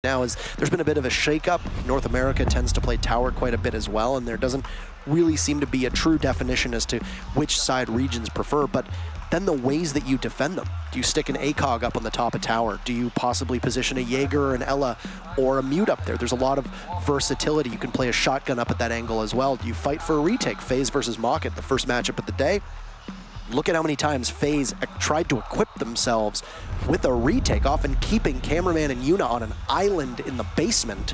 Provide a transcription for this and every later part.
now is there's been a bit of a shakeup. North America tends to play tower quite a bit as well, and there doesn't really seem to be a true definition as to which side regions prefer, but then the ways that you defend them. Do you stick an ACOG up on the top of tower? Do you possibly position a Jaeger or an Ella or a Mute up there? There's a lot of versatility. You can play a shotgun up at that angle as well. Do you fight for a retake? FaZe versus Mocket, the first matchup of the day. Look at how many times FaZe tried to equip themselves with a retake, often keeping Cameraman and Yuna on an island in the basement,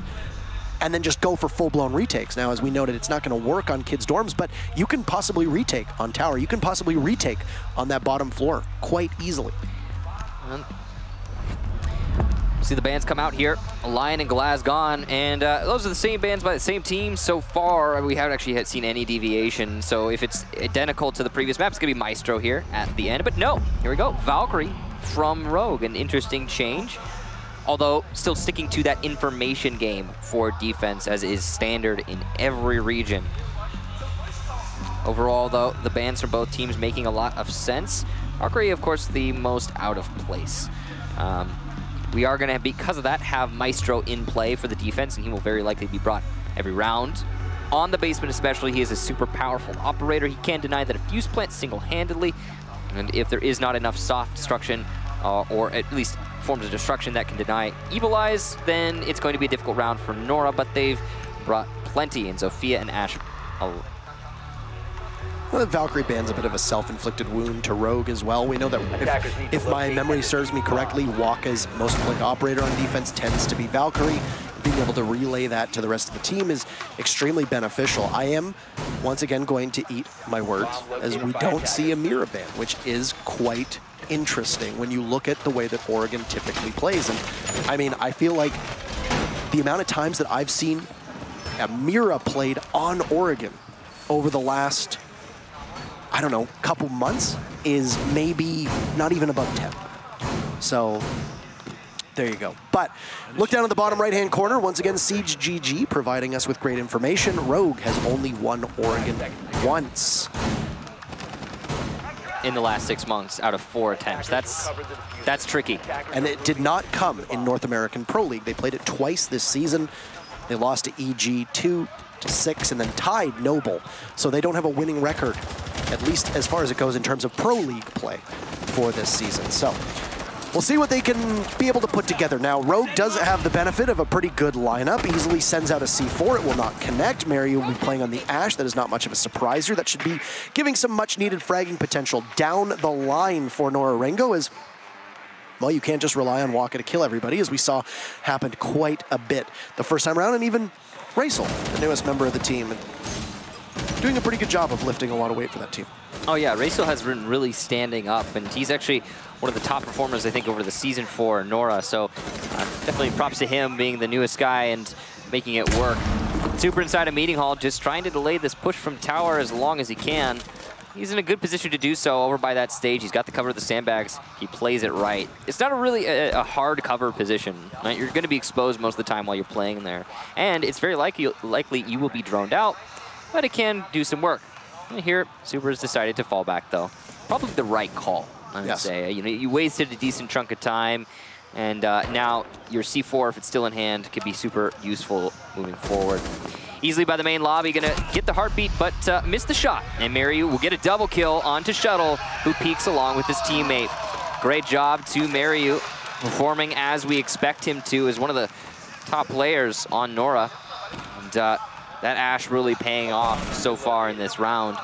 and then just go for full-blown retakes. Now, as we noted, it's not going to work on kids' dorms, but you can possibly retake on tower. You can possibly retake on that bottom floor quite easily. See the bans come out here. Lion and Glaz gone, and those are the same bans by the same team so far. We haven't actually seen any deviation, so if it's identical to the previous map, it's going to be Maestro here at the end. But no, here we go. Valkyrie from Rogue, an interesting change. Although still sticking to that information game for defense as is standard in every region. Overall though, the bans from both teams making a lot of sense. Valkyrie, of course, the most out of place. We are gonna, because of that, have Maestro in play for the defense, and he will very likely be brought every round. On the basement especially, he is a super powerful operator. He can't deny that a fuse plant single-handedly, and if there is not enough soft destruction, or at least forms of destruction that can deny Evil Eyes, then it's going to be a difficult round for Nora, but they've brought plenty in Zofia and Ashe. Well, the Valkyrie ban's a bit of a self-inflicted wound to Rogue as well. We know that if my memory serves me correctly, Waka's most played operator on defense tends to be Valkyrie. Being able to relay that to the rest of the team is extremely beneficial. I am, once again, going to eat my words, as we don't see a Mira ban, which is quite interesting when you look at the way that Oregon typically plays. And I mean, I feel like the amount of times that I've seen a Mira played on Oregon over the last, I don't know, couple months is maybe not even above 10. So there you go. But look down at the bottom right-hand corner. Once again, Siege GG providing us with great information. Rogue has only won Oregon once in the last 6 months out of 4 attempts. That's tricky. And it did not come in North American Pro League. They played it twice this season. They lost to EG 2-6 and then tied Noble. So they don't have a winning record, at least as far as it goes in terms of Pro League play for this season. So we'll see what they can be able to put together. Now, Rogue does have the benefit of a pretty good lineup. Easily sends out a C4. It will not connect. Mary will be playing on the Ashe. That is not much of a surprise here. That should be giving some much-needed fragging potential down the line for Nora-Rengo, as well, you can't just rely on Waka to kill everybody, as we saw happened quite a bit the first time around, and even Raisel, the newest member of the team, and doing a pretty good job of lifting a lot of weight for that team. Oh yeah, Raisel has been really standing up, and he's actually one of the top performers, I think, over the season for Nora, so definitely props to him being the newest guy and making it work. Super inside a meeting hall, just trying to delay this push from tower as long as he can. He's in a good position to do so over by that stage. He's got the cover of the sandbags. He plays it right. It's not really a hard cover position, right? You're going to be exposed most of the time while you're playing there. And it's very likely you will be droned out, but it can do some work. And here, Super has decided to fall back, though. Probably the right call, I would say. You know, you wasted a decent chunk of time, and now your C4, if it's still in hand, could be super useful moving forward. Easily by the main lobby, gonna get the heartbeat, but miss the shot. And Mariu will get a double kill onto Shuttle, who peeks along with his teammate. Great job to Mariu, performing as we expect him to, as one of the top players on Nora. And that Ashe really paying off so far in this round.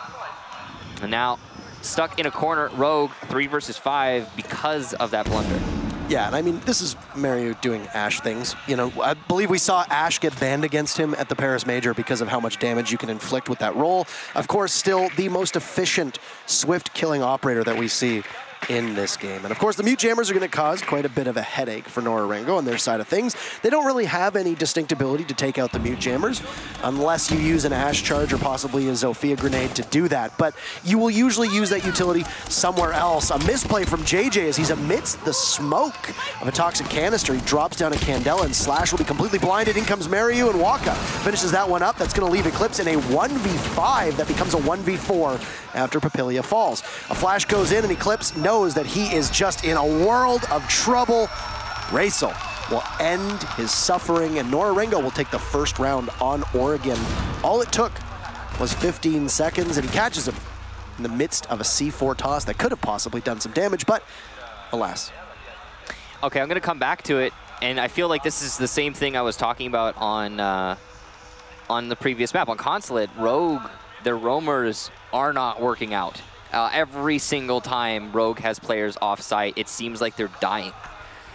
And now, stuck in a corner, Rogue, 3 versus 5 because of that blunder. Yeah, and I mean, this is Mario doing Ashe things. You know, I believe we saw Ashe get banned against him at the Paris Major because of how much damage you can inflict with that role. Of course, still the most efficient, swift killing operator that we see in this game. And of course, the Mute Jammers are going to cause quite a bit of a headache for Nora-Rengo on their side of things. They don't really have any distinct ability to take out the Mute Jammers unless you use an Ashe charge or possibly a Zofia grenade to do that. But you will usually use that utility somewhere else. A misplay from JJ as he's amidst the smoke of a toxic canister. He drops down a Candela, and Slash will be completely blinded. In comes Mariu, and Waka finishes that one up. That's going to leave Eclipse in a 1v5 that becomes a 1v4 after Papilia falls. A flash goes in, and Eclipse knows that he is just in a world of trouble. Raisel will end his suffering, and Nora-Rengo will take the first round on Oregon. All it took was 15 seconds, and he catches him in the midst of a C4 toss that could have possibly done some damage, but alas. Okay, I'm going to come back to it, and I feel like this is the same thing I was talking about on the previous map. On Consulate, Rogue, their roamers are not working out. Every single time Rogue has players off-site, it seems like they're dying.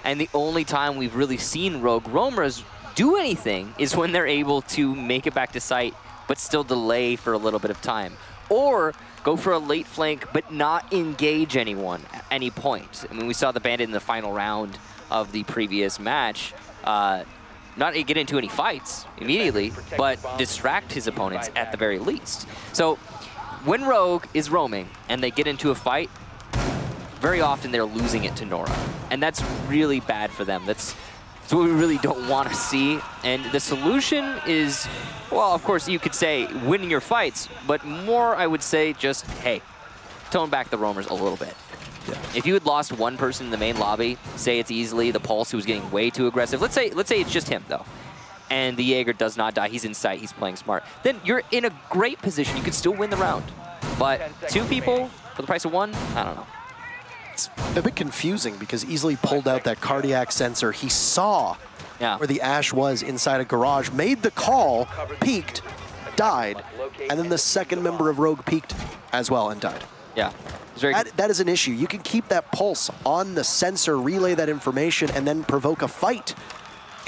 And the only time we've really seen Rogue roamers do anything is when they're able to make it back to site, but still delay for a little bit of time. Or go for a late flank, but not engage anyone at any point. I mean, we saw the Bandit in the final round of the previous match not get into any fights immediately, but distract his opponents at the very least. So when Rogue is roaming and they get into a fight, very often they're losing it to Nora. And that's really bad for them. That's what we really don't want to see. And the solution is, well, of course, you could say winning your fights, but more, I would say, just, hey, tone back the roamers a little bit. Yeah. If you had lost one person in the main lobby, say it's easily the Pulse who's getting way too aggressive. Let's say it's just him, though. And the Jaeger does not die. He's in sight. He's playing smart. Then you're in a great position. You could still win the round. But two people for the price of one, I don't know. It's a bit confusing because Easily pulled out that cardiac sensor. He saw where the Ash was inside a garage, made the call, peeked, died, and then the second member of Rogue peeked as well and died. Yeah. That is an issue. You can keep that pulse on the sensor, relay that information, and then provoke a fight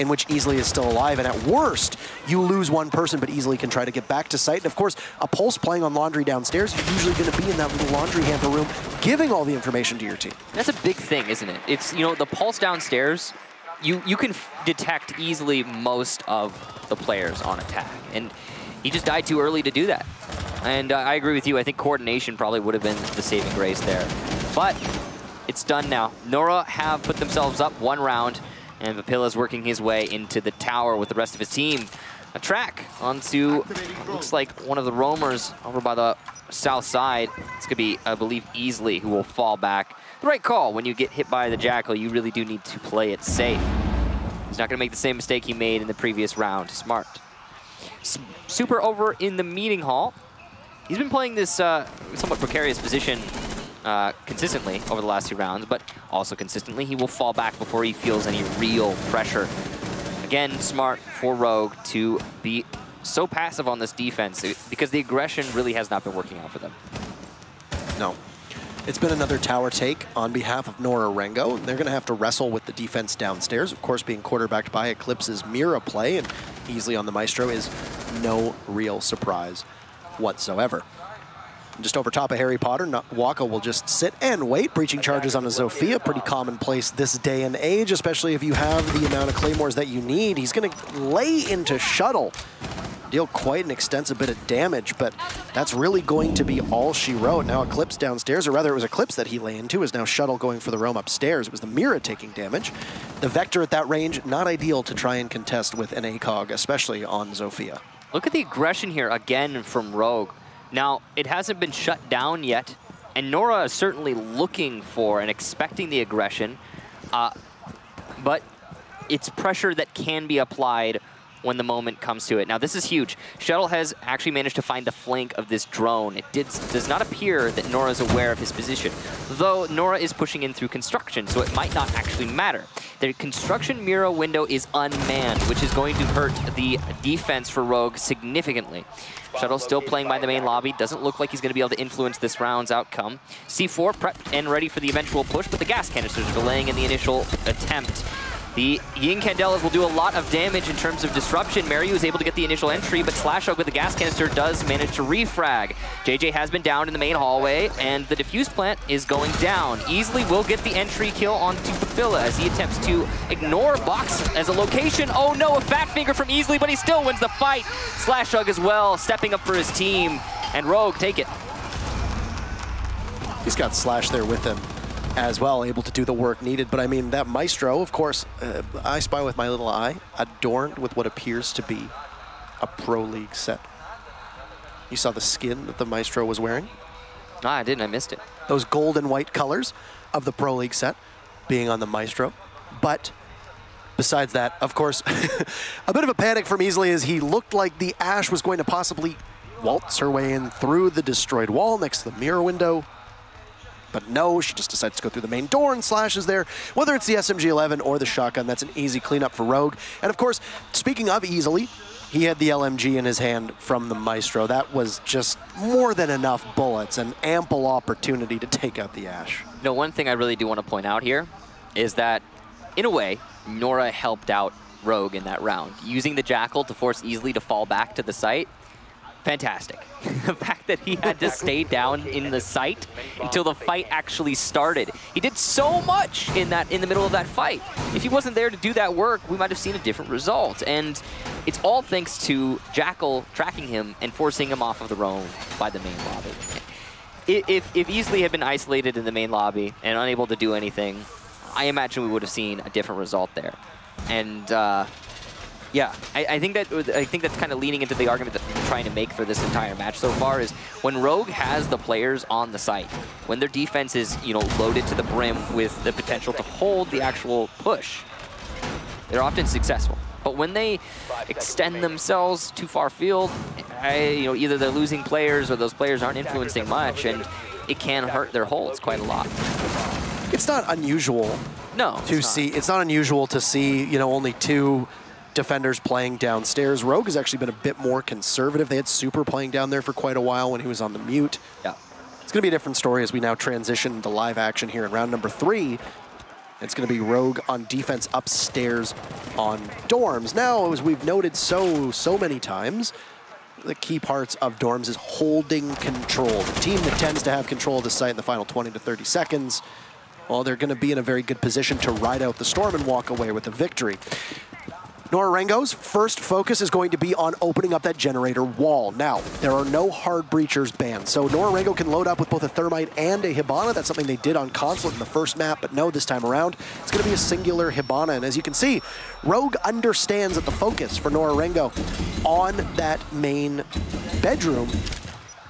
in which Easily is still alive. And at worst, you lose one person, but Easily can try to get back to site. And of course, a Pulse playing on Laundry downstairs, you're usually going to be in that little laundry hamper room, giving all the information to your team. That's a big thing, isn't it? It's, you know, the Pulse downstairs, you can detect easily most of the players on attack. And he just died too early to do that. And I agree with you. I think coordination probably would have been the saving grace there. But it's done now. Nora have put themselves up one round, and Papilla's working his way into the tower with the rest of his team. A track onto, looks like one of the roamers over by the south side. It's going to be, I believe, Easily who will fall back. The right call. When you get hit by the Jackal, you really do need to play it safe. He's not going to make the same mistake he made in the previous round. Smart. Super over in the meeting hall. He's been playing this somewhat precarious position consistently over the last two rounds, but also consistently he will fall back before he feels any real pressure. Again, smart for Rogue to be so passive on this defense because the aggression really has not been working out for them. No. It's been another tower take on behalf of Nora-Rengo. They're going to have to wrestle with the defense downstairs. Of course, being quarterbacked by Eclipse's Mira play and Easily on the Maestro is no real surprise whatsoever. Just over top of Harry Potter, Waka will just sit and wait. Breaching charges on a Zofia, pretty commonplace this day and age, especially if you have the amount of claymores that you need. He's going to lay into Shuttle, deal quite an extensive bit of damage, but that's really going to be all she wrote. Now Eclipse downstairs, or rather it was Eclipse that he lay into, is now Shuttle going for the roam upstairs. It was the Mira taking damage. The Vector at that range, not ideal to try and contest with an ACOG, especially on Zofia. Look at the aggression here again from Rogue. Now, it hasn't been shut down yet, and Nora is certainly looking for and expecting the aggression, but it's pressure that can be applied when the moment comes to it. Now, this is huge. Shuttle has actually managed to find the flank of this drone. It does not appear that Nora is aware of his position, though Nora is pushing in through construction, so it might not actually matter. The construction Mira window is unmanned, which is going to hurt the defense for Rogue significantly. Shuttle still playing by the main lobby. Doesn't look like he's going to be able to influence this round's outcome. C4 prepped and ready for the eventual push, but the gas canisters are delaying in the initial attempt. The Yin Candelas will do a lot of damage in terms of disruption. Mariu is able to get the initial entry, but Slashog with the gas canister does manage to refrag. JJ has been down in the main hallway, and the diffuse plant is going down. Easily will get the entry kill onto Papilla as he attempts to ignore Box as a location. Oh no, a fat finger from Easily, but he still wins the fight. Slashog as well, stepping up for his team, and Rogue take it. He's got Slash there with him as well, able to do the work needed. But I mean, that Maestro, of course, I spy with my little eye, adorned with what appears to be a Pro League set. You saw the skin that the Maestro was wearing? Ah, I didn't, I missed it. Those gold and white colors of the Pro League set being on the Maestro. But Besides that, of course, a bit of a panic from Easily as he looked like the Ashe was going to possibly waltz her way in through the destroyed wall next to the mirror window. But no, she just decides to go through the main door and slashes there. Whether it's the SMG-11 or the shotgun, that's an easy cleanup for Rogue. And of course, speaking of Easily, he had the LMG in his hand from the Maestro. That was just more than enough bullets and ample opportunity to take out the Ashe. No, one thing I really do want to point out here is that, in a way, Nora helped out Rogue in that round. Using the Jackal to force Easily to fall back to the site, fantastic. The fact that he had to stay down in the site until the fight actually started. He did so much in the middle of that fight. If he wasn't there to do that work, we might have seen a different result. And it's all thanks to Jackal tracking him and forcing him off of the roam by the main lobby. If Easily had been isolated in the main lobby and unable to do anything, I imagine we would have seen a different result there. And yeah, I think that's kind of leaning into the argument that we're trying to make for this entire match so far is when Rogue has the players on the site, when their defense is, you know, loaded to the brim with the potential to hold the actual push, they're often successful. But when they extend themselves too far field, you know, either they're losing players or those players aren't influencing much, and it can hurt their holds quite a lot. It's not unusual. No, it's not unusual to see, you know, only two defenders playing downstairs. Rogue has actually been a bit more conservative. They had Super playing down there for quite a while when he was on the mute. Yeah. It's going to be a different story as we now transition to live action here in round number 3. It's going to be Rogue on defense upstairs on dorms. Now, as we've noted so many times, the key parts of dorms is holding control. The team that tends to have control of the site in the final 20 to 30 seconds, well, they're going to be in a very good position to ride out the storm and walk away with a victory. Nora-Rengo's first focus is going to be on opening up that generator wall. Now, there are no hard breachers banned, so Nora-Rengo can load up with both a Thermite and a Hibana. That's something they did on Consulate in the first map, but no, this time around, it's going to be a singular Hibana. And as you can see, Rogue understands that the focus for Nora-Rengo on that main bedroom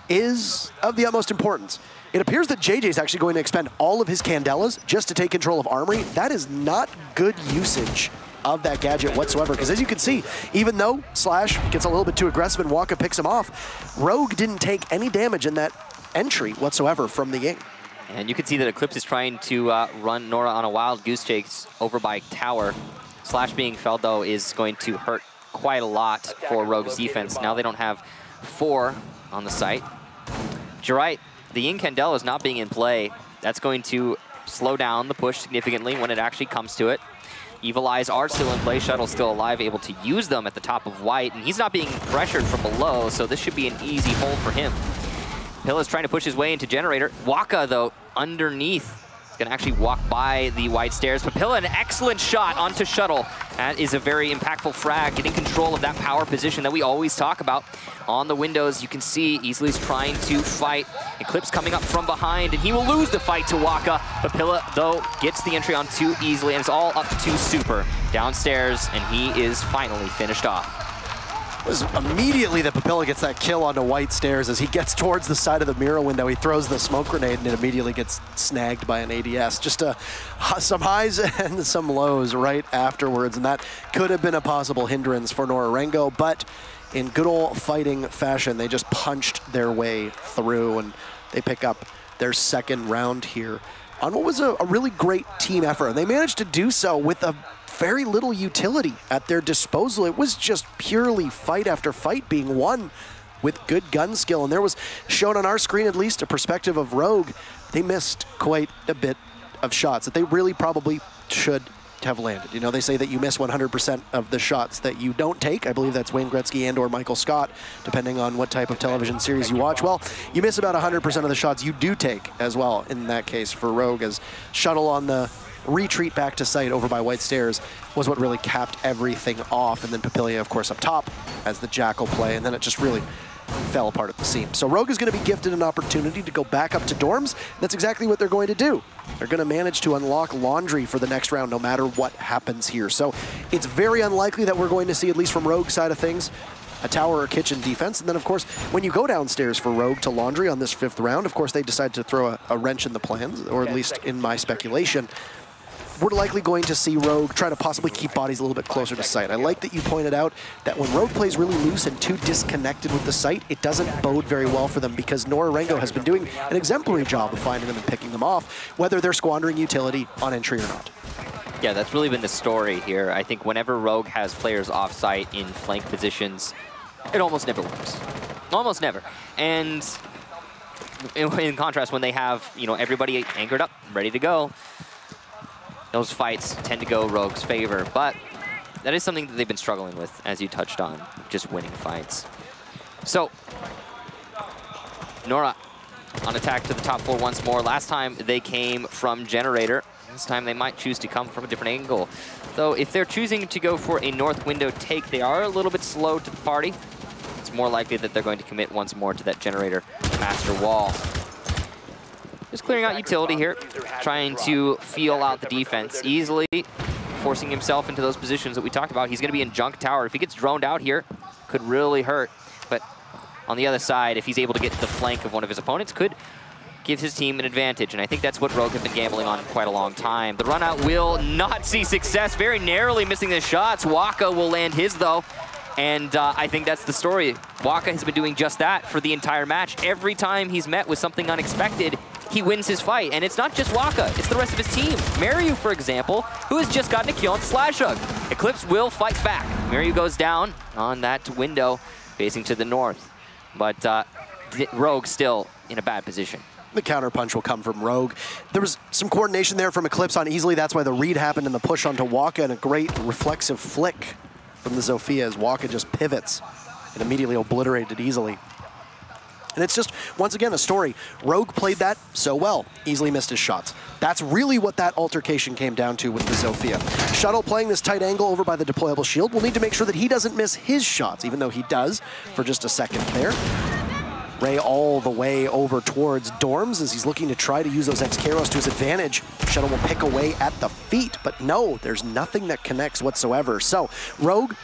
is of the utmost importance. It appears that JJ is actually going to expend all of his Candelas just to take control of Armory. That is not good usage of that gadget whatsoever, because as you can see, even though Slash gets a little bit too aggressive and Waka picks him off, Rogue didn't take any damage in that entry whatsoever from the Ying. And you can see that Eclipse is trying to run Nora on a wild goose chase over by Tower. Slash being felled, though, is going to hurt quite a lot for Rogue's defense. Now they don't have 4 on the site. But you're right, the Ying Candela is not being in play. That's going to slow down the push significantly when it actually comes to it. Evil Eyes are still in play, Shuttle's still alive, able to use them at the top of White, and he's not being pressured from below, so this should be an easy hold for him. Pilla's trying to push his way into Generator. Waka, though, underneath, is going to actually walk by the White stairs. But Pilla, an excellent shot onto Shuttle. That is a very impactful frag, getting control of that power position that we always talk about. On the windows, you can see Easley's trying to fight. Eclipse coming up from behind, and he will lose the fight to Waka. But Pilla, though, gets the entry on too easily, and it's all up to Super downstairs, and he is finally finished off. It was immediately that Papilla gets that kill onto White stairs as he gets towards the side of the mirror window. He throws the smoke grenade and it immediately gets snagged by an ADS. Just some highs and some lows right afterwards, and that could have been a possible hindrance for Nora-Rengo, but in good old fighting fashion, they just punched their way through and they pick up their second round here on what was a really great team effort. And they managed to do so with a very little utility at their disposal. It was just purely fight after fight being won with good gun skill. And there was, shown on our screen at least, a perspective of Rogue. They missed quite a bit of shots that they really probably should have landed. You know, they say that you miss 100% of the shots that you don't take. I believe that's Wayne Gretzky and or Michael Scott, depending on what type of television series you watch. Well, you miss about 100% of the shots you do take as well in that case for Rogue, as Shuttle on the retreat back to site over by White Stairs was what really capped everything off. And then Papilia, of course, up top as the Jackal play, and then it just really fell apart at the seams. So Rogue is going to be gifted an opportunity to go back up to dorms. That's exactly what they're going to do. They're going to manage to unlock Laundry for the next round no matter what happens here. So it's very unlikely that we're going to see, at least from Rogue's side of things, a tower or kitchen defense. And then, of course, when you go downstairs for Rogue to Laundry on this 5th round, of course, they decide to throw a wrench in the plans, or at least in my speculation. we're likely going to see Rogue try to possibly keep bodies a little bit closer to site. I like that you pointed out that when Rogue plays really loose and too disconnected with the site, it doesn't bode very well for them because Nora-Rengo has been doing an exemplary job of finding them and picking them off, whether they're squandering utility on entry or not. Yeah, that's really been the story here. I think whenever Rogue has players off-site in flank positions, it almost never works. Almost never. And in contrast, when they have, you know, everybody anchored up, ready to go, those fights tend to go Rogue's favor. But that is something that they've been struggling with, as you touched on, just winning fights. So, Nora on attack to the top floor once more. Last time they came from Generator. This time they might choose to come from a different angle. So if they're choosing to go for a north window take, they are a little bit slow to the party. It's more likely that they're going to commit once more to that Generator master wall. Just clearing out utility here, trying to feel out the defense easily, forcing himself into those positions that we talked about. He's going to be in junk tower. If he gets droned out here, could really hurt. But on the other side, if he's able to get to the flank of one of his opponents, could give his team an advantage, and I think that's what Rogue have been gambling on for quite a long time. The run out will not see success, very narrowly missing the shots. Waka will land his, though, and I think that's the story. Waka has been doing just that for the entire match. Every time he's met with something unexpected, he wins his fight, and it's not just Waka, it's the rest of his team. Mariu, for example, who has just gotten a kill on Slash Hug. Eclipse will fight back. Mariu goes down on that window, facing to the north, but Rogue still in a bad position. The counterpunch will come from Rogue. There was some coordination there from Eclipse on Easily. That's why the read happened in the push onto Waka, and a great reflexive flick from the Zofia as Waka just pivots and immediately obliterated Easily. And it's just, once again, a story. Rogue played that so well. Easily missed his shots. That's really what that altercation came down to with the Zofia. Shuttle playing this tight angle over by the deployable shield will need to make sure that he doesn't miss his shots, even though he does for just a second there. Ray all the way over towards Dorms as he's looking to try to use those X-Karos to his advantage. Shuttle will pick away at the feet, but no, there's nothing that connects whatsoever. So, Rogue,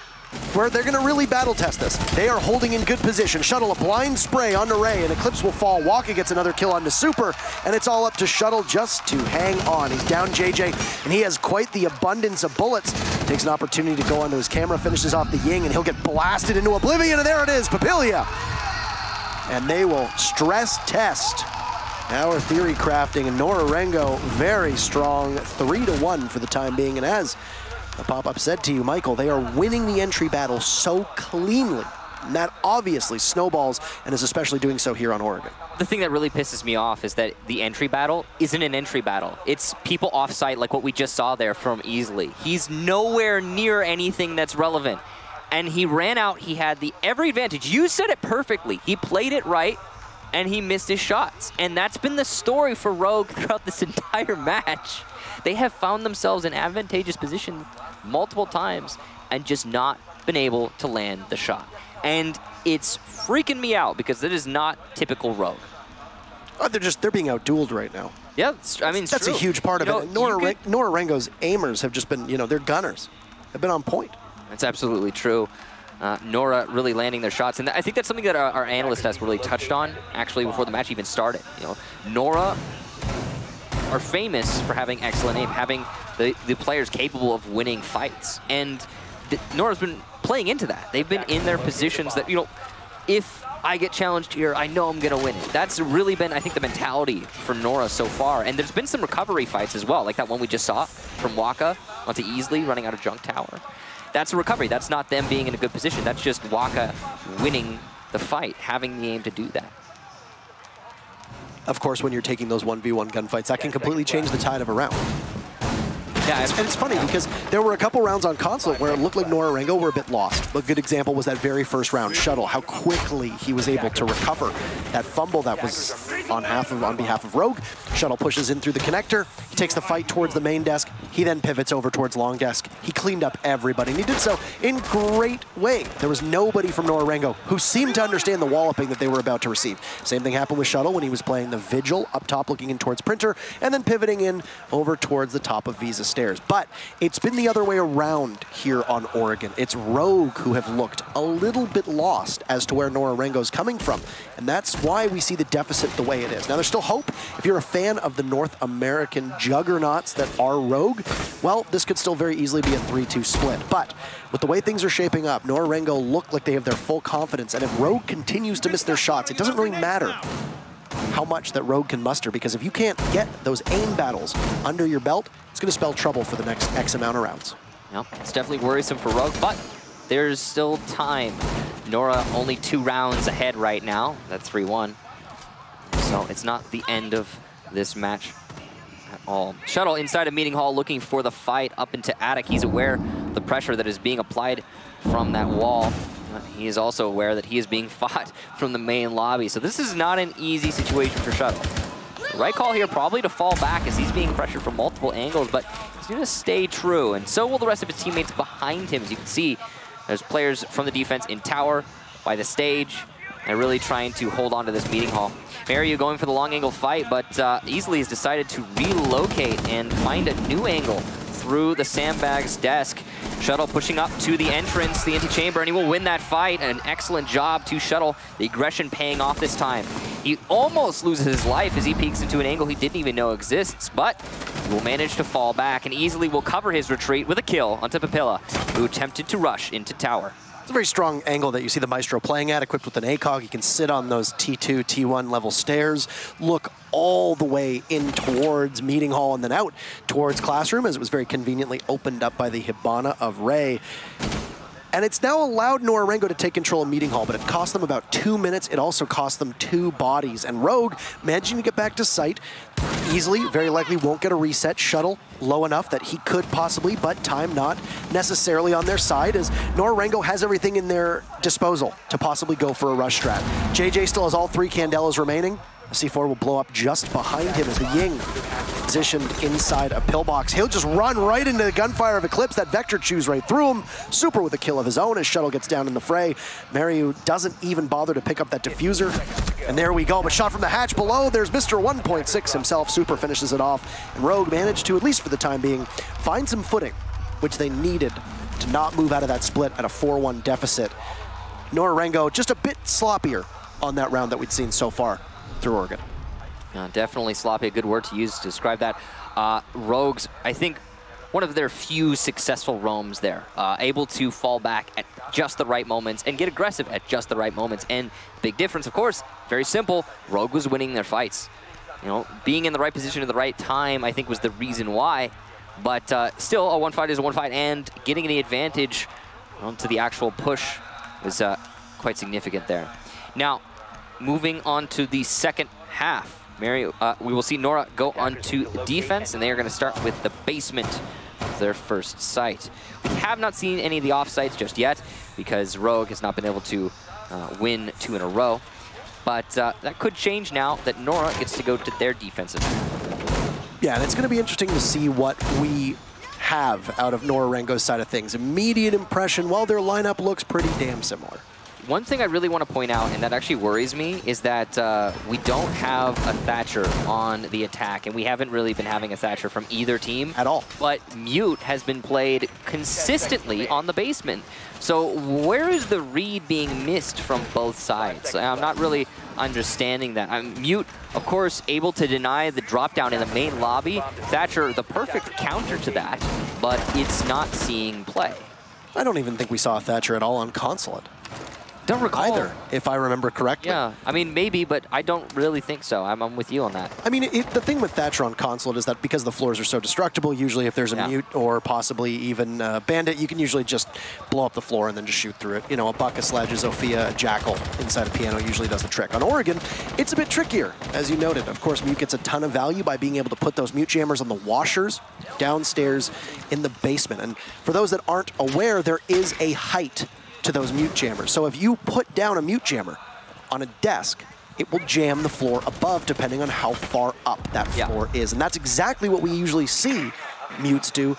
where they're gonna really battle test this. They are holding in good position. Shuttle, a blind spray onto Ray, and Eclipse will fall. Waka gets another kill onto Super, and it's all up to Shuttle just to hang on. He's down JJ, and he has quite the abundance of bullets. Takes an opportunity to go onto his camera, finishes off the Ying, and he'll get blasted into oblivion, and there it is, Papilia. And they will stress test our theory crafting, and Nora-Rengo very strong, 3-1 for the time being. And as the pop-up said to you, Michael, they are winning the entry battle so cleanly. And that obviously snowballs, and is especially doing so here on Oregon. The thing that really pisses me off is that the entry battle isn't an entry battle. It's people off-site like what we just saw there from Easily. He's nowhere near anything that's relevant. And he ran out, he had every advantage. You said it perfectly. He played it right, and he missed his shots. And that's been the story for Rogue throughout this entire match. They have found themselves in advantageous position multiple times and just not been able to land the shot. And it's freaking me out because it is not typical Rogue. Oh, they're being outdueled right now. Yeah, I mean, that's a huge part of it. Nora-Rengo's aimers have just been, they're gunners. They've been on point. That's absolutely true. Nora really landing their shots, and I think that's something that our analyst has really touched on, actually, before the match even started. Nora are famous for having excellent aim, having the players capable of winning fights, and Nora's been playing into that. They've been in their positions that, if I get challenged here, I know I'm gonna win it. That's really been, I think, the mentality for Nora so far, and there's been some recovery fights as well, like that one we just saw from Waka onto Easily running out of junk tower. That's a recovery. That's not them being in a good position. That's just Waka winning the fight, having the aim to do that. Of course, when you're taking those 1v1 gunfights, that can completely change the tide of a round. Yeah, and it's funny because there were a couple rounds on console where it looked like Nora-Rengo were a bit lost. A good example was that very first round, Shuttle, how quickly he was able to recover that fumble that was on behalf of Rogue. Shuttle pushes in through the connector. He takes the fight towards the main desk. He then pivots over towards long desk. He cleaned up everybody, and he did so in great way. There was nobody from Nora-Rengo who seemed to understand the walloping that they were about to receive. Same thing happened with Shuttle when he was playing the Vigil up top, looking in towards Printer, and then pivoting in over towards the top of Visa Stairs. But it's been the other way around here on Oregon. It's Rogue who have looked a little bit lost as to where Nora-Rengo's coming from. And that's why we see the deficit the way it is. Now, there's still hope. If you're a fan of the North American juggernauts that are Rogue, well, this could still very easily be a 3-2 split. But with the way things are shaping up, Nora-Rengo look like they have their full confidence. And if Rogue continues to miss their shots, it doesn't really matter how much that Rogue can muster, because if you can't get those aim battles under your belt, it's going to spell trouble for the next X amount of rounds. Yep, it's definitely worrisome for Rogue, but there's still time. Nora only 2 rounds ahead right now. That's 3-1. So it's not the end of this match at all. Shuttle inside a meeting hall looking for the fight up into Attic. He's aware of the pressure that is being applied from that wall. He is also aware that he is being fought from the main lobby. So this is not an easy situation for Shuttle. The right call here probably to fall back as he's being pressured from multiple angles, but he's going to stay true. And so will the rest of his teammates behind him. As you can see, there's players from the defense in tower, by the stage. They're really trying to hold on to this meeting hall. Mario going for the long angle fight, but easily has decided to relocate and find a new angle through the sandbag's desk. Shuttle pushing up to the entrance, the anti-chamber, and he will win that fight. An excellent job to Shuttle. The aggression paying off this time. He almost loses his life as he peeks into an angle he didn't even know exists, but he will manage to fall back and easily will cover his retreat with a kill onto Papilla, who attempted to rush into tower. It's a very strong angle that you see the Maestro playing at, equipped with an ACOG. He can sit on those T2, T1 level stairs, look all the way in towards meeting hall and then out towards classroom, as it was very conveniently opened up by the Hibana of Ray. And it's now allowed Nora-Rengo to take control of meeting hall, but it cost them about 2 minutes. It also cost them 2 bodies. And Rogue, managing to get back to site easily, very likely won't get a reset. Shuttle low enough that he could possibly, but time not necessarily on their side, as Nora-Rengo has everything in their disposal to possibly go for a rush strat. JJ still has all 3 Candelas remaining. C4 will blow up just behind him as the Ying positioned inside a pillbox. He'll just run right into the gunfire of Eclipse. That Vector chews right through him. Super with a kill of his own as Shuttle gets down in the fray. Mario doesn't even bother to pick up that diffuser. And there we go, but shot from the hatch below. There's Mr. 1.6 himself. Super finishes it off. And Rogue managed to, at least for the time being, find some footing, which they needed to not move out of that split at a 4-1 deficit. Nora-Rengo just a bit sloppier on that round that we'd seen so far through Oregon. Definitely sloppy, a good word to use to describe that. Rogues, I think, one of their few successful roams there, able to fall back at just the right moments and get aggressive at just the right moments. And big difference, of course, very simple, Rogue was winning their fights. You know, being in the right position at the right time, I think, was the reason why. But still, a 1 fight is a 1 fight, and getting the advantage onto the actual push was quite significant there. Now, moving on to the second half, Mario, we will see Nora go onto defense, and they are going to start with the basement of their first site. We have not seen any of the offsites just yet because Rogue has not been able to win 2 in a row. But that could change now that Nora gets to go to their defensive. Yeah, and it's going to be interesting to see what we have out of Nora-Rengo's side of things. Immediate impression, well, their lineup looks pretty damn similar. One thing I really want to point out, and that actually worries me, is that we don't have a Thatcher on the attack, and we haven't really been having a Thatcher from either team. At all. But Mute has been played consistently on the basement. So where is the read being missed from both sides? I'm not really understanding that. Mute, of course, able to deny the drop down in the main lobby. Thatcher, the perfect counter to that, but it's not seeing play. I don't even think we saw a Thatcher at all on Consulate. Don't recall either, if I remember correctly. Yeah, I mean, maybe, but I don't really think so. I'm with you on that. I mean, the thing with Thatcher on Consulate is that because the floors are so destructible, usually if there's a Mute or possibly even a Bandit, you can usually just blow up the floor and then just shoot through it. You know, a Buck, a Sledge, a Zofia, a Jackal inside a piano usually does the trick. On Oregon, it's a bit trickier, as you noted. Of course, Mute gets a ton of value by being able to put those Mute jammers on the washers downstairs in the basement. And for those that aren't aware, there is a height to those Mute jammers. So if you put down a Mute jammer on a desk, it will jam the floor above depending on how far up that floor is. And that's exactly what we usually see Mutes do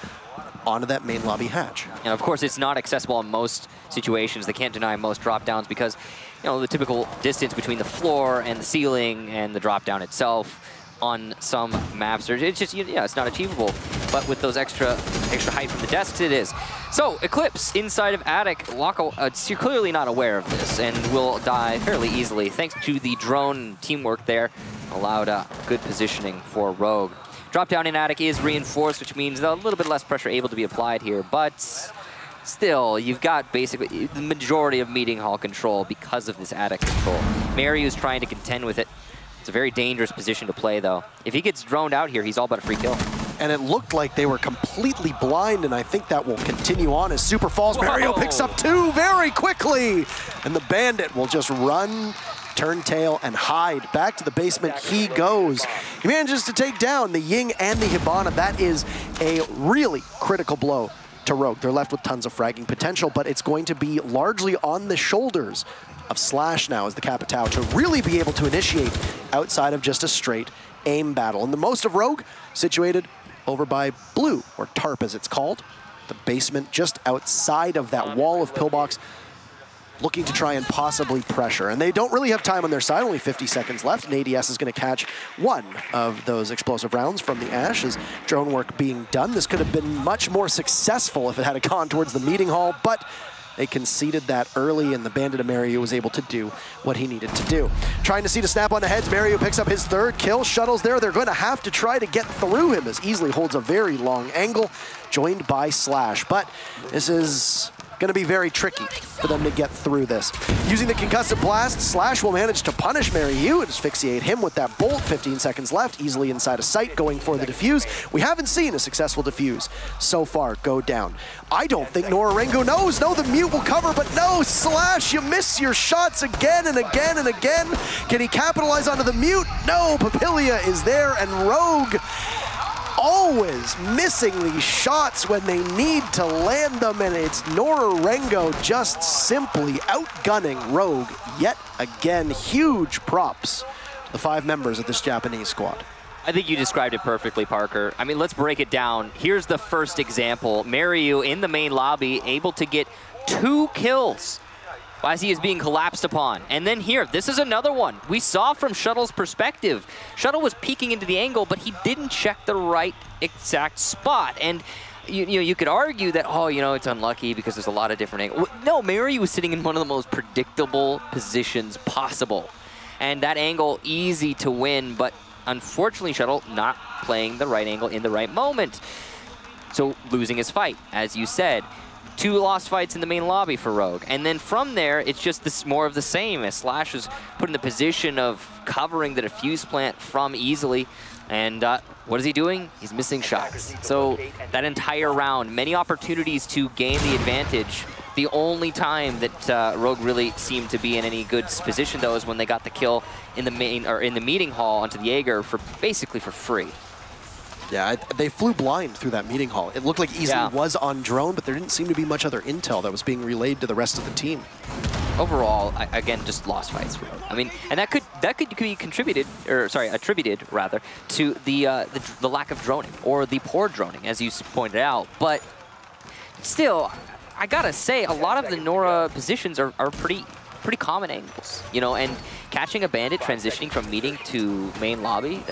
onto that main lobby hatch. And of course, it's not accessible in most situations. They can't deny most drop downs because, you know, the typical distance between the floor and the ceiling and the drop down itself on some maps, it's just, yeah, it's not achievable. But with those extra height from the desks, it is. So, Eclipse inside of Attic, Waka, you're clearly not aware of this and will die fairly easily thanks to the drone teamwork there. Allowed good positioning for Rogue. Drop down in attic is reinforced, which means a little bit less pressure able to be applied here, but still, you've got basically the majority of meeting hall control because of this attic control. Maryu's trying to contend with it. It's a very dangerous position to play, though. If he gets droned out here, he's all but a free kill. And it looked like they were completely blind, and I think that will continue on as Super falls. Mario picks up 2 very quickly, and the Bandit will just run, turn tail, and hide. Back to the basement he goes. He manages to take down the Ying and the Hibana. That is a really critical blow to Rogue. They're left with tons of fragging potential, but it's going to be largely on the shoulders of Slash now as the Capitao to really be able to initiate outside of just a straight aim battle. And the most of Rogue situated over by Blue, or Tarp as it's called, the basement just outside of that wall of pillbox, looking to try and possibly pressure. And they don't really have time on their side, only 50 seconds left, and ADS is going to catch one of those explosive rounds from the Ash as drone work being done. This could have been much more successful if it had gone towards the meeting hall, but they conceded that early, and the Bandit of Mario was able to do what he needed to do. Trying to see to snap on the heads, Mario picks up his 3rd kill. Shuttle's there. They're going to have to try to get through him as Easily holds a very long angle, joined by Slash. But this is going to be very tricky for them to get through this. Using the concussive blast, Slash will manage to punish Mario and asphyxiate him with that bolt. 15 seconds left, easily inside of sight, going for the defuse. We haven't seen a successful defuse so far go down. I don't think Nora-Rengo knows. No, the mute will cover, but no, Slash, you miss your shots again and again and again. Can he capitalize onto the mute? No, Papilia is there, and Rogue always missing these shots when they need to land them, and it's Nora-Rengo just simply outgunning Rogue yet again. Huge props to the 5 members of this Japanese squad. I think you described it perfectly, Parker. I mean, let's break it down. Here's the first example. Mario in the main lobby, able to get 2 kills as he is being collapsed upon. And then here, this is another one. We saw from Shuttle's perspective. Shuttle was peeking into the angle, but he didn't check the right exact spot. And you could argue that, oh, it's unlucky because there's a lot of different angles. No, Mario was sitting in one of the most predictable positions possible. And that angle, easy to win, but unfortunately, Shuttle not playing the right angle in the right moment. So losing his fight, as you said. 2 lost fights in the main lobby for Rogue. And then from there, it's just this more of the same as Slash is put in the position of covering the defuse plant from Easily. And what is he doing? He's missing shots. So that entire round, many opportunities to gain the advantage. The only time that Rogue really seemed to be in any good position, though, is when they got the kill in the meeting hall onto the Jaeger basically for free. Yeah, they flew blind through that meeting hall. It looked like Easily was on drone, but there didn't seem to be much other intel that was being relayed to the rest of the team. Overall, again, just lost fights for Rogue. I mean, and that could be attributed rather to the lack of droning or the poor droning, as you pointed out. But still, I gotta say, a lot of the Nora positions are pretty common angles, and catching a Bandit transitioning from meeting to main lobby,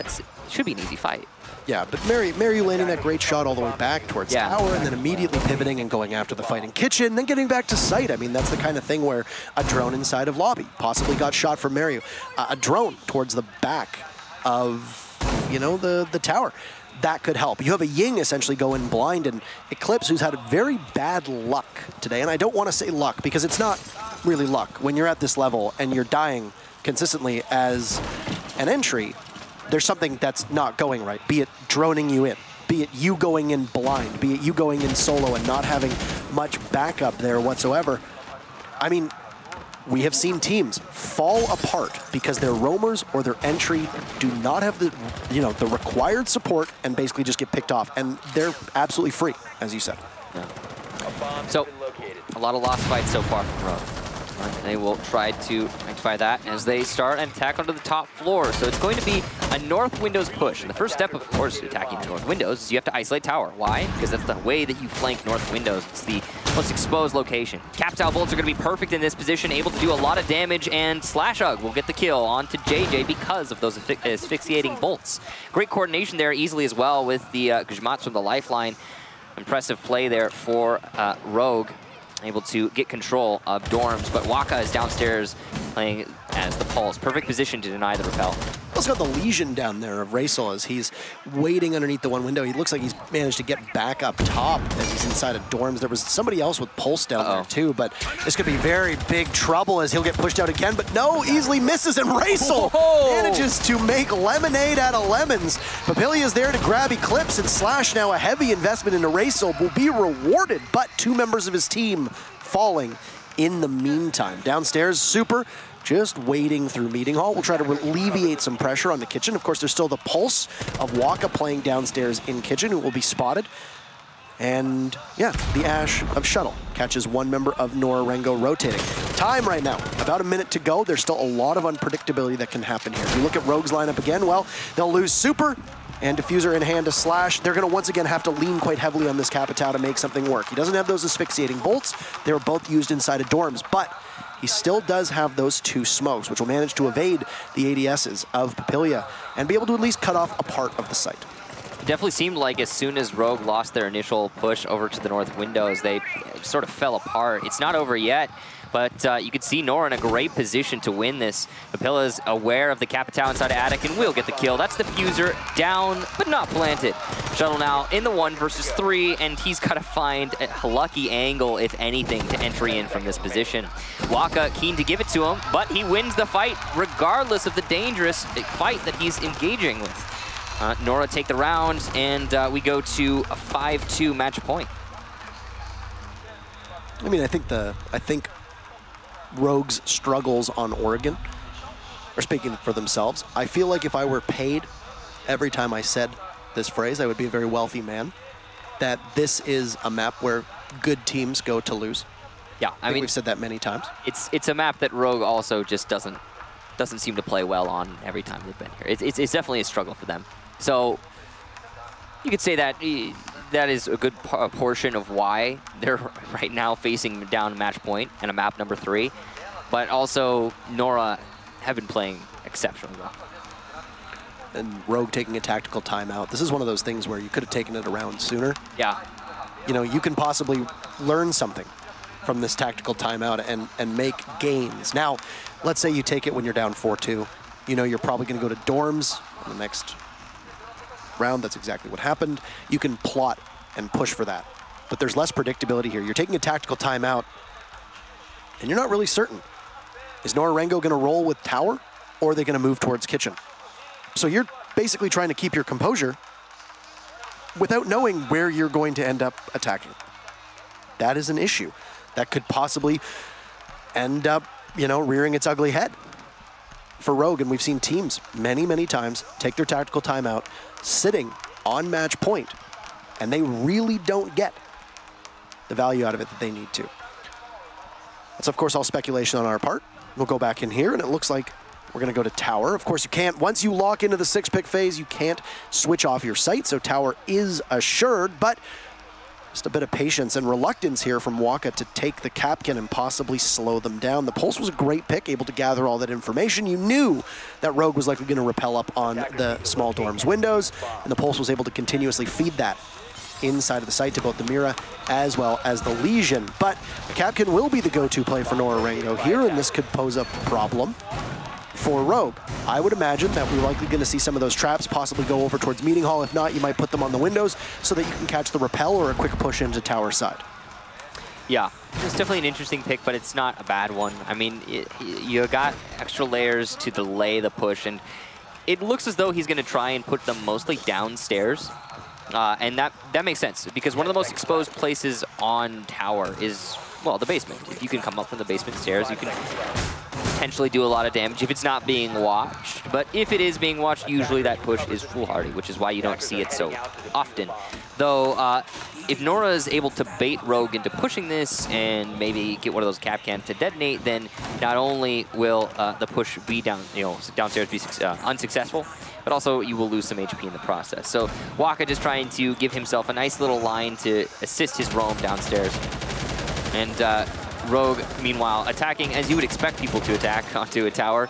should be an easy fight. Yeah, but Mario landing that great shot all the way back towards tower, and then immediately pivoting and going after the fighting kitchen, and then getting back to sight. I mean, that's the kind of thing where a drone inside of lobby possibly got shot from Mario. A drone towards the back of, the tower. That could help. You have a Ying essentially going blind, and Eclipse, who's had very bad luck today. And I don't want to say luck, because it's not really luck. When you're at this level and you're dying consistently as an entry, there's something that's not going right, be it droning you in, be it you going in blind, be it you going in solo and not having much backup there whatsoever. I mean, we have seen teams fall apart because their roamers or their entry do not have the, the required support and basically just get picked off, and they're absolutely free, as you said. Yeah. So, a lot of lost fights so far from Rogue. They will try to rectify that as they start and attack onto the top floor. So it's going to be a north windows push. And the first step, of course, to attacking the north windows is you have to isolate tower. Why? Because that's the way that you flank north windows. It's the most exposed location. Capitao bolts are going to be perfect in this position, able to do a lot of damage, and Slashug will get the kill onto JJ because of those asphyxiating bolts. Great coordination there easily as well with the Guzmatsu from the lifeline. Impressive play there for Rogue. Able to get control of dorms, but Waka is downstairs playing as the Pulse. Perfect position to deny the repel. Also got the lesion down there of Raisel as he's waiting underneath the one window. He looks like he's managed to get back up top as he's inside of dorms. There was somebody else with Pulse down there too, but this could be very big trouble as he'll get pushed out again, but no, easily misses, and Raisel manages to make lemonade out of lemons. Papillia's there to grab Eclipse, and Slash, now a heavy investment into Raisel, will be rewarded, but 2 members of his team falling in the meantime. Downstairs, Super just waiting through meeting hall. We'll try to alleviate some pressure on the kitchen. Of course, there's still the pulse of Waka playing downstairs in kitchen, who will be spotted. And yeah, the Ash of Shuttle catches 1 member of Nora-Rengo rotating. Time right now, about a minute to go. There's still a lot of unpredictability that can happen here. If you look at Rogue's lineup again, well, they'll lose Super and Diffuser in hand to Slash. They're gonna once again have to lean quite heavily on this Capitao to make something work. He doesn't have those asphyxiating bolts. They were both used inside of dorms, but he still does have those 2 smokes, which will manage to evade the ADSs of Papillia and be able to at least cut off a part of the site. It definitely seemed like as soon as Rogue lost their initial push over to the north windows, they sort of fell apart. It's not over yet, but you could see Nora in a great position to win this. Papilla's aware of the Capitao inside of Attic and will get the kill. That's Diffuser down, but not planted. Shuttle now in the 1 versus 3, and he's got to find a lucky angle, if anything, to entry in from this position. Waka keen to give it to him, but he wins the fight regardless of the dangerous fight that he's engaging with. Nora take the round, and we go to a 5-2 match point. I mean, I think Rogue's struggles on Oregon are speaking for themselves. I feel like if I were paid every time I said this phrase, I would be a very wealthy man. That this is a map where good teams go to lose. Yeah, I mean, we've said that many times. It's a map that Rogue also just doesn't seem to play well on every time they've been here. It's definitely a struggle for them. So you could say that that is a good portion of why they're right now facing down match point and a map number 3. But also, Nora have been playing exceptionally well. And Rogue taking a tactical timeout. This is one of those things where you could have taken it around sooner. Yeah. You know, you can possibly learn something from this tactical timeout and make gains. Now, let's say you take it when you're down 4-2. You know, you're probably going to go to dorms in the next round. That's exactly what happened. You can plot and push for that. But there's less predictability here. You're taking a tactical timeout, and you're not really certain. Is Nora-Rengo going to roll with tower, or are they going to move towards kitchen? So you're basically trying to keep your composure without knowing where you're going to end up attacking. That is an issue. That could possibly end up, you know, rearing its ugly head for Rogue. And we've seen teams many, many times take their tactical timeout sitting on match point, and they really don't get the value out of it that they need to. That's, of course, all speculation on our part. We'll go back in here, and it looks like we're going to go to tower. Of course, you can't, once you lock into the 6-pick phase, you can't switch off your site, so tower is assured, but just a bit of patience and reluctance here from Waka to take the Capcan and possibly slow them down. The Pulse was a great pick, able to gather all that information. You knew that Rogue was likely going to rappel up on the small dorms windows, and the Pulse was able to continuously feed that inside of the site to both the Mira as well as the Legion. But the Capcan will be the go-to play for Nora-Rengo here, and this could pose a problem for Rogue. I would imagine that we're likely going to see some of those traps possibly go over towards meeting hall. If not, you might put them on the windows so that you can catch the rappel or a quick push into tower side. Yeah, it's definitely an interesting pick, but it's not a bad one. I mean, you got extra layers to delay the push, and it looks as though he's going to try and put them mostly downstairs. And that makes sense, because one of the most exposed places on tower is, well, the basement. If you can come up from the basement stairs, you can potentially do a lot of damage if it's not being watched. But if it is being watched, usually that push is foolhardy, which is why you don't see it so often. Though, if Nora is able to bait Rogue into pushing this and maybe get one of those Capcans to detonate, then not only will the push be downstairs be unsuccessful, but also you will lose some HP in the process. So Waka just trying to give himself a nice little line to assist his roam downstairs. And Rogue, meanwhile, attacking as you would expect people to attack onto a tower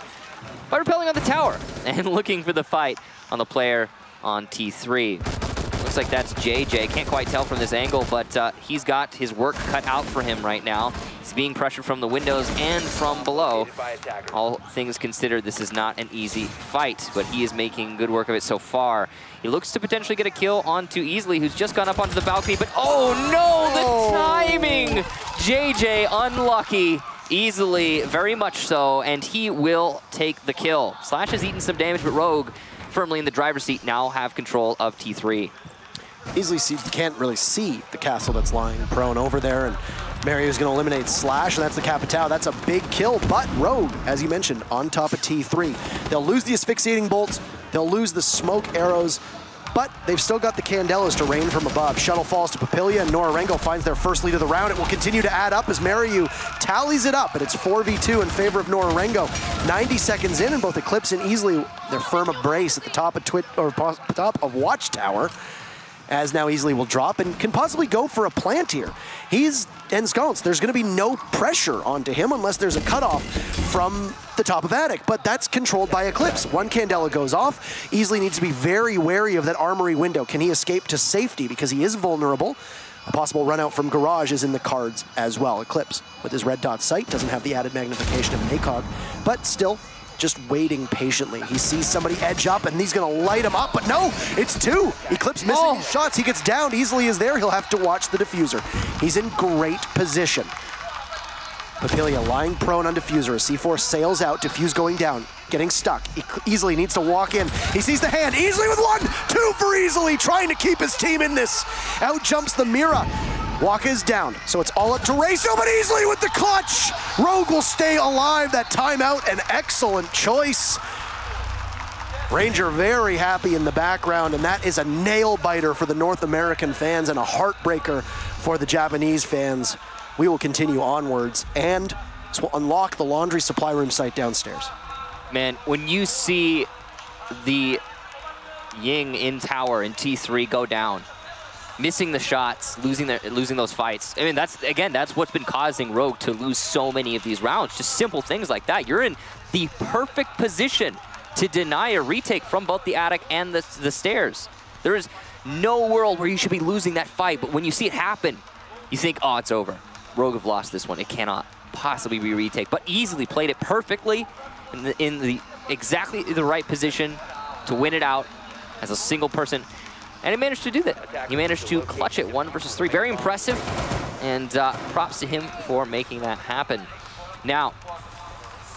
by repelling on the tower and looking for the fight on the player on T3. Looks like that's JJ. Can't quite tell from this angle, but he's got his work cut out for him right now. He's being pressured from the windows and from below. All things considered, this is not an easy fight, but he is making good work of it so far. He looks to potentially get a kill onto Easily, who's just gone up onto the balcony, but oh no, the timing! JJ unlucky. Easily, very much so, and he will take the kill. Slash has eaten some damage, but Rogue, firmly in the driver's seat, now have control of T3. Easily can't really see the castle that's lying prone over there, and Mario's going to eliminate Slash, and that's the Capitao. That's a big kill, but Rogue, as you mentioned, on top of T3. They'll lose the asphyxiating bolts, they'll lose the smoke arrows, but they've still got the Candelas to rain from above. Shuttle falls to Papillia, and Nora-Rengo finds their first lead of the round. It will continue to add up as Mariu tallies it up, and it's 4v2 in favor of Nora-Rengo. 90 seconds in, and both Eclipse and Easily, their firm embrace at the top of top of Watchtower, as now Easily will drop and can possibly go for a plant here. He's ensconced. There's going to be no pressure onto him unless there's a cutoff from the top of Attic, but that's controlled by Eclipse. One Candela goes off. Easily needs to be very wary of that armory window. Can he escape to safety because he is vulnerable? A possible run out from Garage is in the cards as well. Eclipse, with his red dot sight, doesn't have the added magnification of Maycog, but still just waiting patiently. He sees somebody edge up, and he's going to light him up, but no, it's two. Eclipse missing his shots. He gets down. Easily is there. He'll have to watch the diffuser. He's in great position. Papillia lying prone on diffuser. A C4 sails out. Diffuse going down. Getting stuck. Easily needs to walk in. He sees the hand. Easily with one. Two for Easily. Trying to keep his team in this. Out jumps the Mira. Waka is down, so it's all up to Racio, but Easily with the clutch. Rogue will stay alive. That timeout, an excellent choice. Ranger very happy in the background, and that is a nail biter for the North American fans and a heartbreaker for the Japanese fans. We will continue onwards, and this will unlock the laundry supply room site downstairs. Man, when you see the Ying in tower in T3 go down, missing the shots, losing those fights. I mean, that's what's been causing Rogue to lose so many of these rounds. Just simple things like that. You're in the perfect position to deny a retake from both the attic and the stairs. There is no world where you should be losing that fight, but when you see it happen, you think, oh, it's over. Rogue have lost this one. It cannot possibly be a retake, but Easily played it perfectly in the exactly the right position to win it out as a single person. And he managed to do that. He managed to clutch it 1 versus 3. Very impressive, and props to him for making that happen. Now,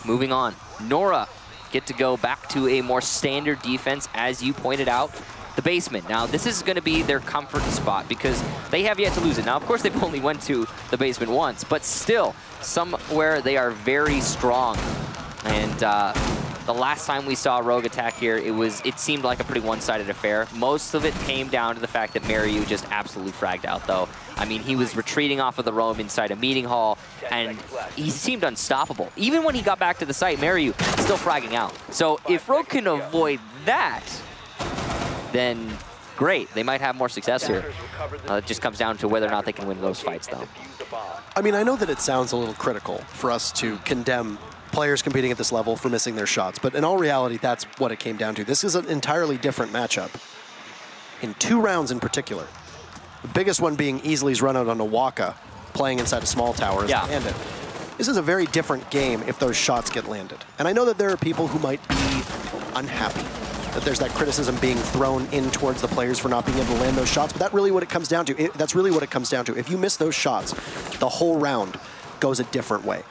moving on. Nora get to go back to a more standard defense, as you pointed out. The basement. Now, this is going to be their comfort spot because they have yet to lose it. Now, of course, they've only went to the basement once, but still, somewhere they are very strong. And the last time we saw Rogue attack here, it seemed like a pretty one-sided affair. Most of it came down to the fact that Mariu just absolutely fragged out, though. I mean, he was retreating off of the roam inside a meeting hall, and he seemed unstoppable. Even when he got back to the site, Mariu still fragging out. So if Rogue can avoid that, then great. They might have more success here. It just comes down to whether or not they can win those fights, though. I mean, I know that it sounds a little critical for us to condemn players competing at this level for missing their shots, but in all reality, that's what it came down to. This is an entirely different matchup in 2 rounds in particular. The biggest one being Easily's run out on Waka, playing inside a small tower as a bandit. This is a very different game if those shots get landed. And I know that there are people who might be unhappy that there's that criticism being thrown in towards the players for not being able to land those shots, but that's really what it comes down to. That's really what it comes down to. If you miss those shots, the whole round goes a different way.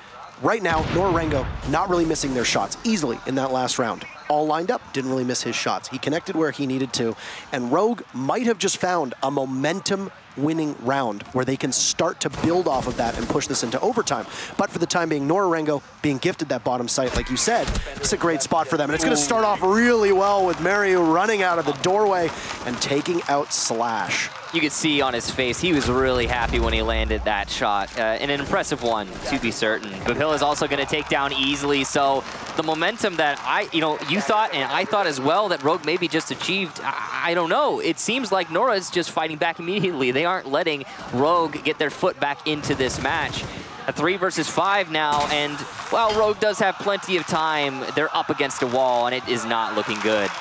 Right now, Nora-Rengo not really missing their shots easily in that last round. All lined up, didn't really miss his shots. He connected where he needed to, and Rogue might have just found a momentum-winning round where they can start to build off of that and push this into overtime. But for the time being, Nora-Rengo being gifted that bottom site, like you said, it's a great spot for them. And it's going to start off really well with Mariu running out of the doorway and taking out Slash. You could see on his face, he was really happy when he landed that shot. And an impressive one, to be certain. Papillia is also going to take down Easily, so the momentum that you thought and I thought as well that Rogue maybe just achieved, I don't know. It seems like Nora is just fighting back immediately. They aren't letting Rogue get their foot back into this match. A 3 versus 5 now, and while Rogue does have plenty of time, they're up against a wall, and it is not looking good.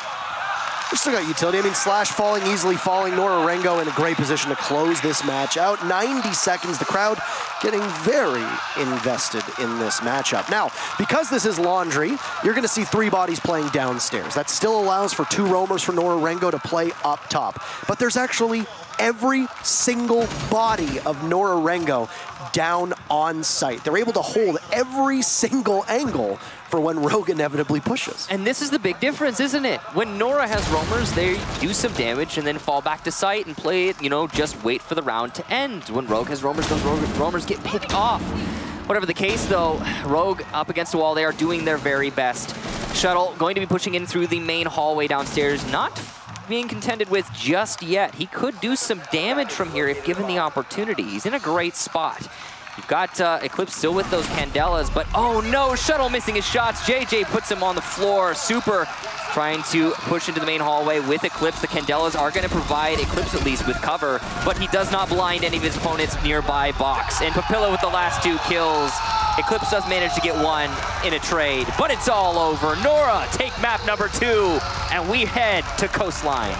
We've still got utility. I mean, Slash falling, easily falling. Nora-Rengo in a great position to close this match out. 90 seconds, the crowd getting very invested in this matchup. Now, because this is laundry, you're going to see 3 bodies playing downstairs. That still allows for 2 roamers for Nora-Rengo to play up top. But there's actually every single body of Nora-Rengo down on site. They're able to hold every single angle for when Rogue inevitably pushes. And this is the big difference, isn't it? When Nora has roamers, they do some damage and then fall back to site and play it, you know, just wait for the round to end. When Rogue has roamers, those roamers get picked off. Whatever the case, though, Rogue up against the wall, they are doing their very best. Shuttle going to be pushing in through the main hallway downstairs, not being contended with just yet. He could do some damage from here if given the opportunity. He's in a great spot. You've got Eclipse still with those Candelas, but oh no, Shuttle missing his shots. JJ puts him on the floor. Super trying to push into the main hallway with Eclipse. The Candelas are going to provide Eclipse at least with cover, but he does not blind any of his opponents nearby box. And Papilla with the last 2 kills. Eclipse does manage to get 1 in a trade, but it's all over. Nora take map number 2, and we head to Coastline.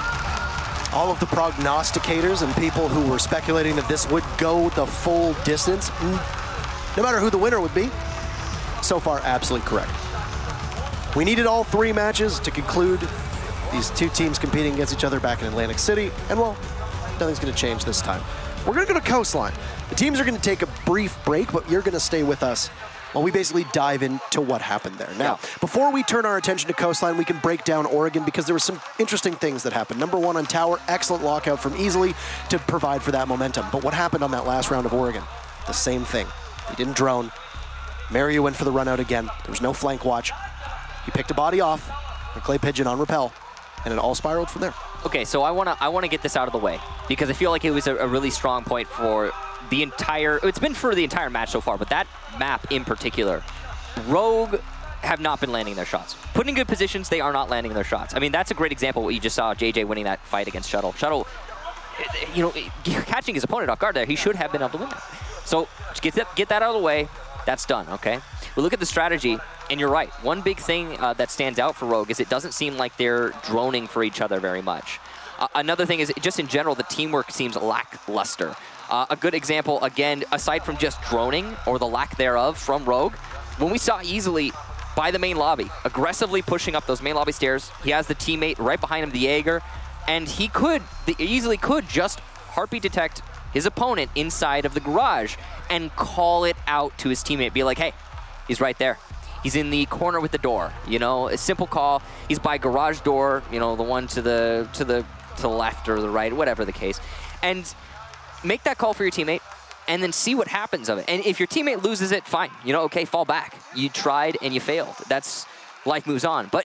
All of the prognosticators and people who were speculating that this would go the full distance, no matter who the winner would be, so far absolutely correct. We needed all 3 matches to conclude these 2 teams competing against each other back in Atlantic City, and well, nothing's going to change this time. We're going to go to Coastline. The teams are going to take a brief break, but you're going to stay with us while we basically dive into what happened there. Now, before we turn our attention to Coastline, we can break down Oregon because there were some interesting things that happened. Number 1 on tower, excellent lockout from Easily to provide for that momentum. But what happened on that last round of Oregon? The same thing. He didn't drone. Mario went for the run out again. There was no flank watch. He picked a body off, a Clay Pigeon on rappel, and it all spiraled from there. Okay, so I wanna get this out of the way because I feel like it was a really strong point for the entire, it's been for the entire match so far, but that map in particular, Rogue have not been landing their shots. Put in good positions, they are not landing their shots. I mean, that's a great example of what you just saw, JJ winning that fight against Shuttle. Shuttle, you know, catching his opponent off guard there, he should have been able to win that. So get that out of the way, that's done, okay? We look at the strategy, and you're right. One big thing that stands out for Rogue is it doesn't seem like they're droning for each other very much. Another thing is, just in general, the teamwork seems lackluster. A good example, again, aside from just droning, or the lack thereof from Rogue, when we saw Easily by the main lobby, aggressively pushing up those main lobby stairs, he has the teammate right behind him, the Jaeger, and he easily could just heartbeat detect his opponent inside of the garage and call it out to his teammate, be like, hey, he's right there. He's in the corner with the door, you know, a simple call. He's by garage door, you know, the one to the left or the right, whatever the case. And make that call for your teammate and then see what happens of it. And if your teammate loses it, fine. You know, okay, fall back. You tried and you failed. Life moves on. But